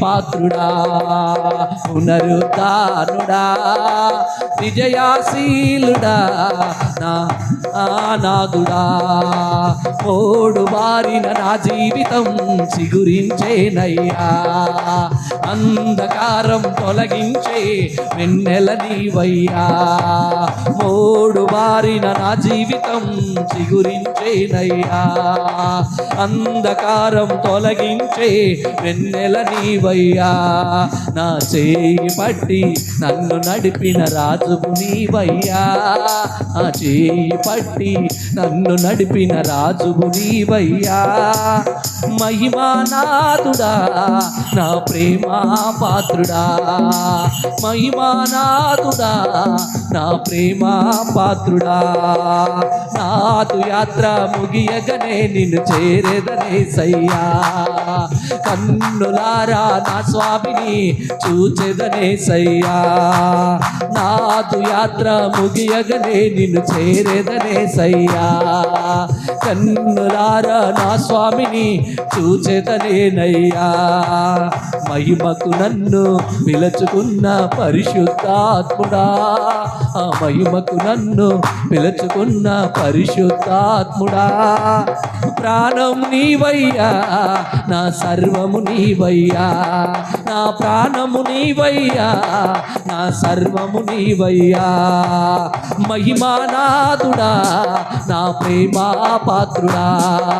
పాత్రుడా, పునరుద్ధానుడా, విజయాశీలుడా, నా నాదుడా. మోడు బారిన నా జీవితం చిగురించేనయ్యా, అంధకారం తొలగించే వెన్నెల నీవయ్యా. మోడు బారిన నా జీవితం చిగురించేనయ్యా, అంధకారం తొలగించే వెన్నెల నీవయ్యా. నా చేయి పట్టి నన్ను నడిపిన రాజువు నీవయ్యా, ఆ చేయి పట్టి నన్ను నడిపిన రాజువు నీవయ్యా. మహిమానాథుడా, నా ప్రేమ పాత్రుడా, మహిమానాథుడా, నా ప్రేమ పాత్రుడా. నాదు యాత్ర ముగియగనే నిన్ను చేరేదనే సయ్యా, కన్నులారా నా స్వామిని చూచెదనే సయ్యా. నాదు యాత్ర ముగియగనే నిన్ను చేరేదనే సయ్యా, కన్నులారా నా స్వామిని చూచెదనేనయ్యా. మహిమకు నన్ను పిలుచుకున్న పరిశుద్ధాత్ముడా, ఆ మహిమకు నన్ను పిలుచుకున్న పరిశుద్ధాత్ముడా. ప్రాణం నీవయ్యా, నా సర్వము నీవయ్యా, నా ప్రాణము నీవయ్యా, నా సర్వము నీవయ్యా. మహిమానాథుడా, నా ప్రేమ పాత్రుడా.